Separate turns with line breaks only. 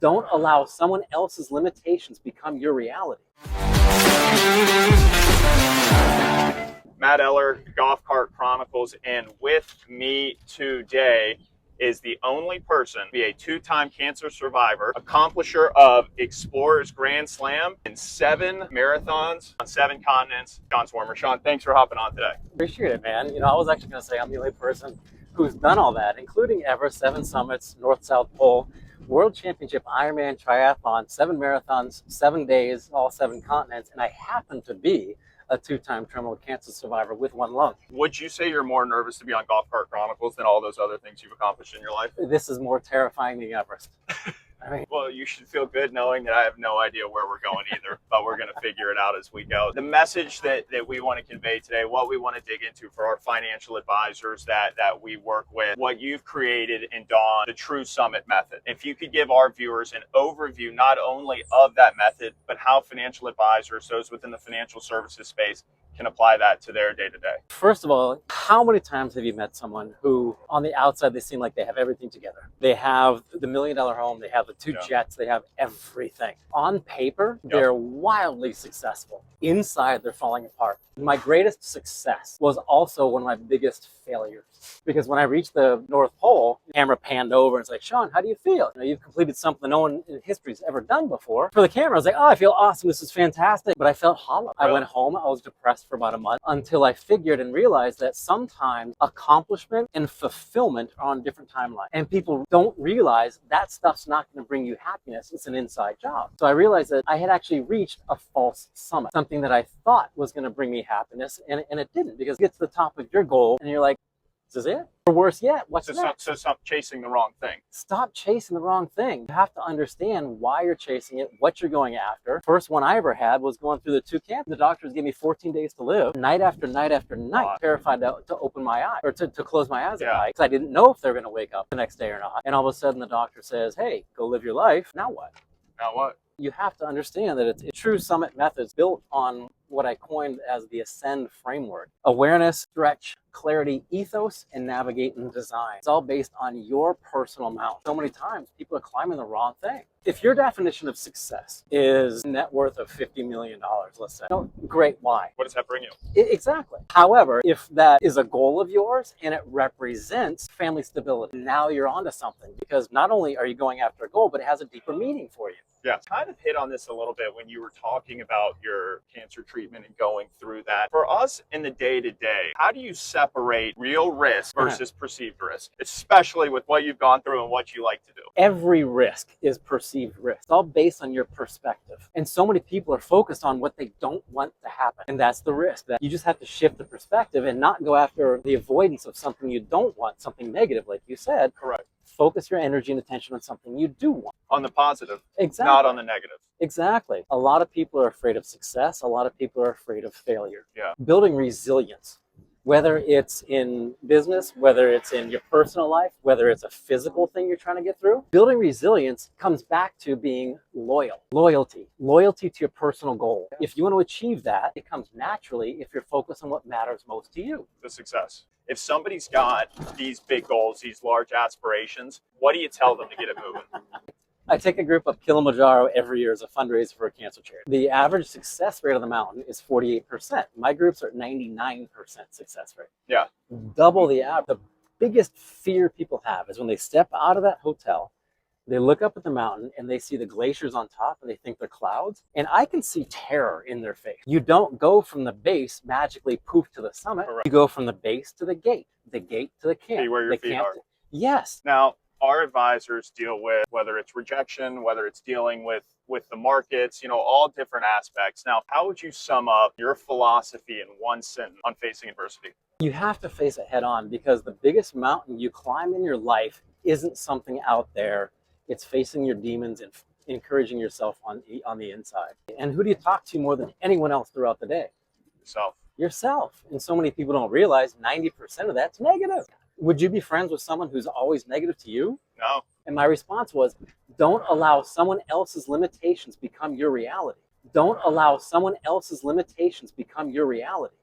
Don't allow someone else's limitations become your reality.
Matt Eller, Golf Cart Chronicles, and with me today is the only person to be a two-time cancer survivor, accomplisher of Explorers Grand Slam in 7 marathons on 7 continents, Sean Swarner. Sean, thanks for hopping on today.
Appreciate it, man. I was actually going to say I'm the only person who's done all that, including Everest, 7 summits, North-South Pole, World Championship, Ironman, triathlon, 7 marathons, 7 days, all 7 continents, and I happen to be a two-time terminal cancer survivor with 1 lung.
Would you say you're more nervous to be on Golf Cart Chronicles than all those other things you've accomplished in your life?
This is more terrifying than Everest.
Well, you should feel good knowing that I have no idea where we're going either, but we're going to figure it out as we go. The message that we want to convey today, what we want to dig into for our financial advisors that we work with, what you've created in Dawn, the True Summit method. If you could give our viewers an overview not only of that method, but how financial advisors, those within the financial services space, can apply that to their day-to-day.
First of all, how many times have you met someone who on the outside they seem like they have everything together? They have the $1 million home, they have the 2 jets, they have everything. On paper, they're wildly successful. Inside, they're falling apart. My greatest success was also one of my biggest failures. Because when I reached the North Pole, the camera panned over and it's like, Sean, how do you feel? You've completed something no one in history's ever done before. For the camera, I was like, oh, I feel awesome. This is fantastic. But I felt hollow. I went home. I was depressed for about a month until I figured and realized that sometimes accomplishment and fulfillment are on different timelines. And people don't realize that stuff's not going to bring you happiness. It's an inside job. So I realized that I had actually reached a false summit, something that I thought was going to bring me happiness, and it didn't, because you get to the top of your goal and you're like, this is it? Or worse yet, what's next?
So stop chasing the wrong thing.
Stop chasing the wrong thing. You have to understand why you're chasing it, what you're going after. First one I ever had was going through the 2 camps. The doctors gave me 14 days to live, night after night after night, terrified to open my eye, or to close my eyes at night, because I didn't know if they were going to wake up the next day or not. And all of a sudden the doctor says, hey, go live your life. Now what?
Now what?
You have to understand that it's True Summit methods built on what I coined as the Ascend framework. Awareness, stretch, clarity, ethos, and navigate and design. It's all based on your personal mount. So many times people are climbing the wrong thing. If your definition of success is net worth of $50 million, let's say, great, why?
What does that bring you?
Exactly. However, if that is a goal of yours and it represents family stability, now you're onto something, because not only are you going after a goal, but it has a deeper meaning for you.
Yeah, kind of hit on this a little bit when you were talking about your cancer treatment and going through that. For us in the day-to-day, how do you separate real risk versus perceived risk, especially with what you've gone through and what you like to do?
Every risk is perceived risk. It's all based on your perspective. And so many people are focused on what they don't want to happen. And that's the risk. That you just have to shift the perspective and not go after the avoidance of something you don't want, something negative, like you said.
Correct.
Focus your energy and attention on something you do want.
On the positive,
exactly.
Not on the negative.
Exactly. A lot of people are afraid of success. A lot of people are afraid of failure.
Yeah.
Building resilience, whether it's in business, whether it's in your personal life, whether it's a physical thing you're trying to get through, building resilience comes back to being loyal. Loyalty to your personal goal. If you want to achieve that, it comes naturally if you're focused on what matters most to you.
The success. If somebody's got these big goals, these large aspirations, what do you tell them to get it moving?
I take a group up Kilimanjaro every year as a fundraiser for a cancer charity. The average success rate on the mountain is 48%. My groups are at 99% success rate.
Yeah.
Double the average. The biggest fear people have is when they step out of that hotel, they look up at the mountain and they see the glaciers on top and they think they're clouds. And I can see terror in their face. You don't go from the base magically poof to the summit. Correct. You go from the base to the gate to the camp.
See where your feet are.
Yes.
Now, our advisors deal with whether it's rejection, whether it's dealing with the markets, all different aspects. Now, how would you sum up your philosophy in one sentence on facing adversity?
You have to face it head on, because the biggest mountain you climb in your life isn't something out there. It's facing your demons and encouraging yourself on the inside. And who do you talk to more than anyone else throughout the day? Yourself. And so many people don't realize 90% of that's negative. Would you be friends with someone who's always negative to you?
No.
And my response was, don't allow someone else's limitations become your reality. Don't allow someone else's limitations become your reality.